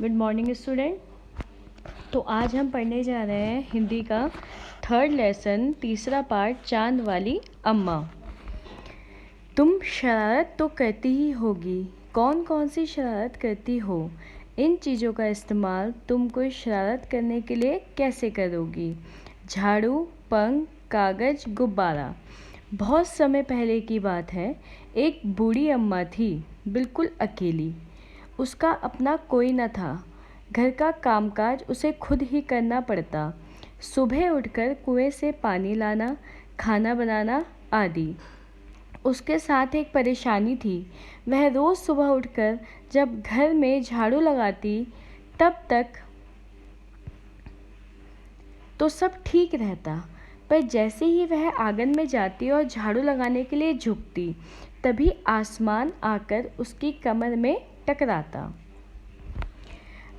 Good morning student. तो आज हम पढ़ने जा रहे हैं हिंदी का थर्ड लेसन, तीसरा पार्ट, चांद वाली अम्मा। तुम शरारत तो करती ही होगी, कौन कौन सी शरारत करती हो? इन चीज़ों का इस्तेमाल तुम कोई शरारत करने के लिए कैसे करोगी? झाड़ू, पंख, कागज़, गुब्बारा। बहुत समय पहले की बात है। एक बूढ़ी अम्मा थी, बिल्कुल अकेली। उसका अपना कोई न था। घर का कामकाज उसे खुद ही करना पड़ता। सुबह उठकर कुएं से पानी लाना, खाना बनाना आदि। उसके साथ एक परेशानी थी। वह रोज़ सुबह उठकर जब घर में झाड़ू लगाती तब तक तो सब ठीक रहता, पर जैसे ही वह आंगन में जाती और झाड़ू लगाने के लिए झुकती, तभी आसमान आकर उसकी कमर में टकराता।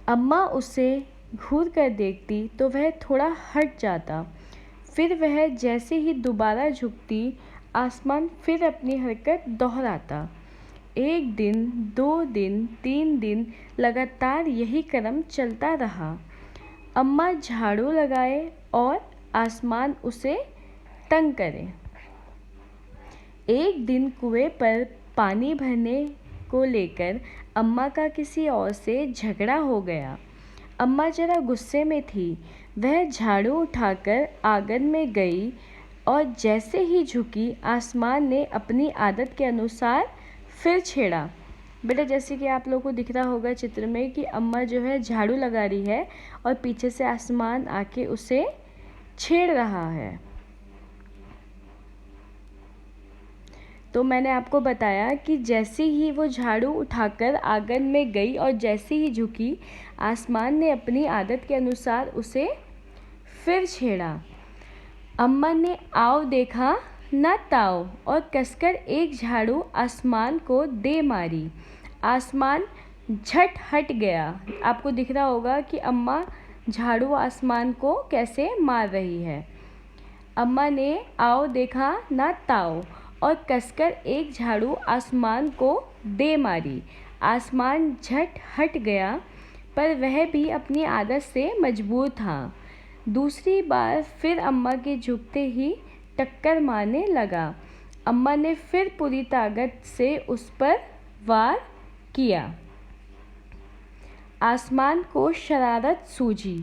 अम्मा उसे घूर कर देखती तो वह थोड़ा हट जाता। फिर वह जैसे ही दोबारा झुकती, आसमान फिर अपनी हरकत दोहराता। 1 दिन, 2 दिन, 3 दिन लगातार यही क्रम चलता रहा। अम्मा झाड़ू लगाए और आसमान उसे तंग करे। एक दिन कुएं पर पानी भरने को लेकर अम्मा का किसी और से झगड़ा हो गया। अम्मा जरा गुस्से में थी। वह झाड़ू उठाकर आंगन में गई और जैसे ही झुकी, आसमान ने अपनी आदत के अनुसार फिर छेड़ा। बेटा, जैसे कि आप लोगों को दिख रहा होगा चित्र में कि अम्मा जो है झाड़ू लगा रही है और पीछे से आसमान आके उसे छेड़ रहा है। तो मैंने आपको बताया कि जैसे ही वो झाड़ू उठाकर आंगन में गई और जैसे ही झुकी, आसमान ने अपनी आदत के अनुसार उसे फिर छेड़ा। अम्मा ने आओ देखा न ताओ और कसकर एक झाड़ू आसमान को दे मारी। आसमान झट हट गया। आपको दिख रहा होगा कि अम्मा झाड़ू आसमान को कैसे मार रही है। अम्मा ने आओ देखा न ताओ और कसकर एक झाड़ू आसमान को दे मारी। आसमान झट हट गया, पर वह भी अपनी आदत से मजबूर था। दूसरी बार फिर अम्मा के झुकते ही टक्कर मारने लगा। अम्मा ने फिर पूरी ताकत से उस पर वार किया। आसमान को शरारत सूझी।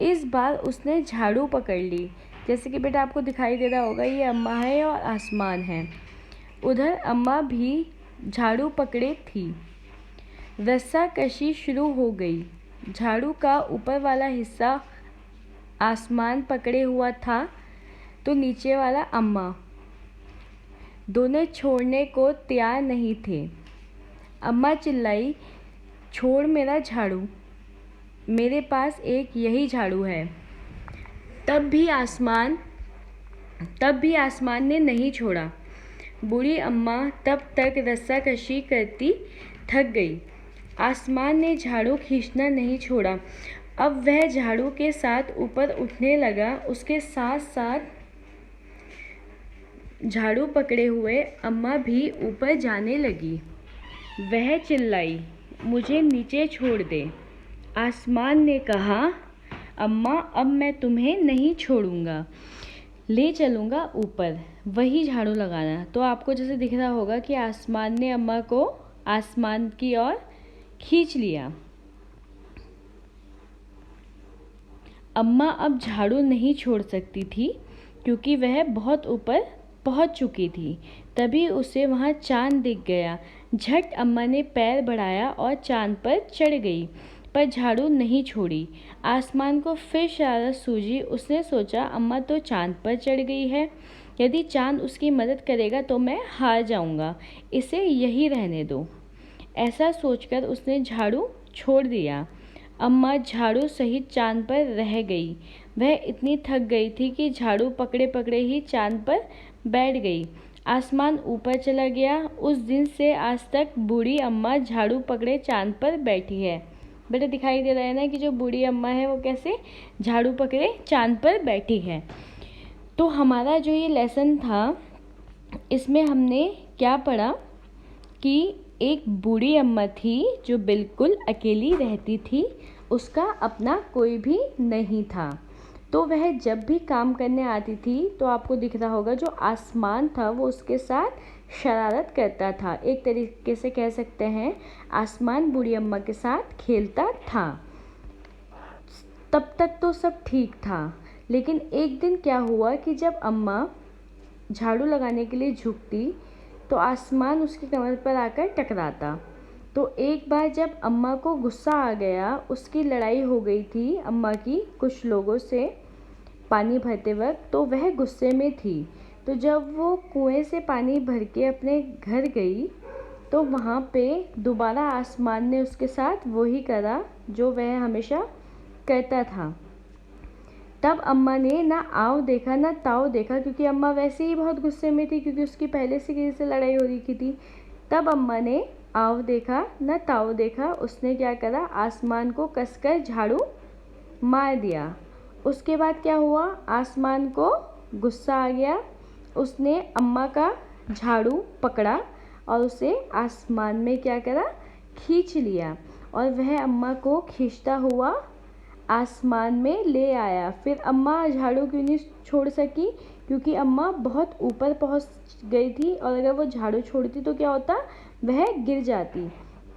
इस बार उसने झाड़ू पकड़ ली। जैसे कि बेटा आपको दिखाई दे रहा होगा, ये अम्मा है और आसमान है। उधर अम्मा भी झाड़ू पकड़े थी। रस्साकशी शुरू हो गई। झाड़ू का ऊपर वाला हिस्सा आसमान पकड़े हुआ था तो नीचे वाला अम्मा। दोनों छोड़ने को तैयार नहीं थे। अम्मा चिल्लाई, छोड़ मेरा झाड़ू, मेरे पास एक यही झाड़ू है। तब भी आसमान ने नहीं छोड़ा। बूढ़ी अम्मा तब तक रस्साकशी करती थक गई। आसमान ने झाड़ू खींचना नहीं छोड़ा। अब वह झाड़ू के साथ ऊपर उठने लगा। उसके साथ साथ झाड़ू पकड़े हुए अम्मा भी ऊपर जाने लगी। वह चिल्लाई, मुझे नीचे छोड़ दे। आसमान ने कहा, अम्मा अब मैं तुम्हें नहीं छोड़ूंगा, ले चलूँगा ऊपर, वही झाड़ू लगाना। तो आपको जैसे दिख रहा होगा कि आसमान ने अम्मा को आसमान की ओर खींच लिया। अम्मा अब झाड़ू नहीं छोड़ सकती थी क्योंकि वह बहुत ऊपर पहुंच चुकी थी। तभी उसे वहां चांद दिख गया। झट अम्मा ने पैर बढ़ाया और चांद पर चढ़ गई, पर झाड़ू नहीं छोड़ी। आसमान को फिर शरारत सूझी। उसने सोचा, अम्मा तो चांद पर चढ़ गई है, यदि चांद उसकी मदद करेगा तो मैं हार जाऊंगा, इसे यही रहने दो। ऐसा सोचकर उसने झाड़ू छोड़ दिया। अम्मा झाड़ू सहित चांद पर रह गई। वह इतनी थक गई थी कि झाड़ू पकड़े पकड़े ही चांद पर बैठ गई। आसमान ऊपर चला गया। उस दिन से आज तक बूढ़ी अम्मा झाड़ू पकड़े चांद पर बैठी है। बेटा दिखाई दे रहा है ना कि जो बूढ़ी अम्मा है वो कैसे झाड़ू पकड़े चांद पर बैठी है। तो हमारा जो ये लेसन था, इसमें हमने क्या पढ़ा कि एक बूढ़ी अम्मा थी जो बिल्कुल अकेली रहती थी, उसका अपना कोई भी नहीं था। तो वह जब भी काम करने आती थी तो आपको दिख रहा होगा जो आसमान था वो उसके साथ शरारत करता था। एक तरीके से कह सकते हैं आसमान बूढ़ी अम्मा के साथ खेलता था। तब तक तो सब ठीक था, लेकिन एक दिन क्या हुआ कि जब अम्मा झाड़ू लगाने के लिए झुकती तो आसमान उसकी कमर पर आकर टकराता। तो एक बार जब अम्मा को गुस्सा आ गया, उसकी लड़ाई हो गई थी अम्मा की कुछ लोगों से पानी भरते वक्त, तो वह गुस्से में थी। तो जब वो कुएं से पानी भर के अपने घर गई तो वहाँ पे दोबारा आसमान ने उसके साथ वही करा जो वह हमेशा करता था। तब अम्मा ने ना आओ देखा ना ताओ देखा, क्योंकि अम्मा वैसे ही बहुत गुस्से में थी क्योंकि उसकी पहले से किसी से लड़ाई हो रही थी। तब अम्मा ने आओ देखा ना ताओ देखा, उसने क्या करा, आसमान को कसकर झाड़ू मार दिया। उसके बाद क्या हुआ, आसमान को गुस्सा आ गया, उसने अम्मा का झाड़ू पकड़ा और उसे आसमान में क्या करा, खींच लिया और वह अम्मा को खींचता हुआ आसमान में ले आया। फिर अम्मा झाड़ू क्यों नहीं छोड़ सकी, क्योंकि अम्मा बहुत ऊपर पहुंच गई थी और अगर वो झाड़ू छोड़ती तो क्या होता, वह गिर जाती।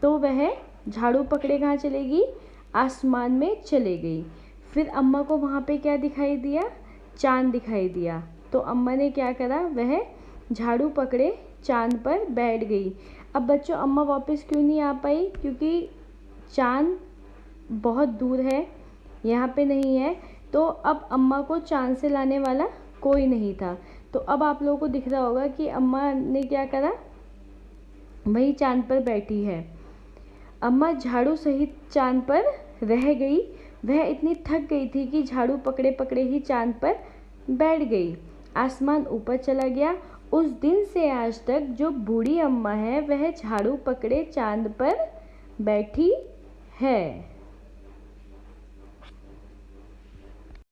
तो वह झाड़ू पकड़े कहाँ चलेगी, आसमान में चले गई। फिर अम्मा को वहाँ पे क्या दिखाई दिया, चाँद दिखाई दिया। तो अम्मा ने क्या करा, वह झाड़ू पकड़े चाँद पर बैठ गई। अब बच्चों अम्मा वापस क्यों नहीं आ पाई, क्योंकि चाँद बहुत दूर है, यहाँ पे नहीं है। तो अब अम्मा को चाँद से लाने वाला कोई नहीं था। तो अब आप लोगों को दिख रहा होगा कि अम्मा ने क्या करा, वही चाँद पर बैठी है। अम्मा झाड़ू सहित चाँद पर रह गई। वह इतनी थक गई थी कि झाड़ू पकड़े पकड़े ही चाँद पर बैठ गई। आसमान ऊपर चला गया। उस दिन से आज तक जो बूढ़ी अम्मा है वह झाड़ू पकड़े चाँद पर बैठी है।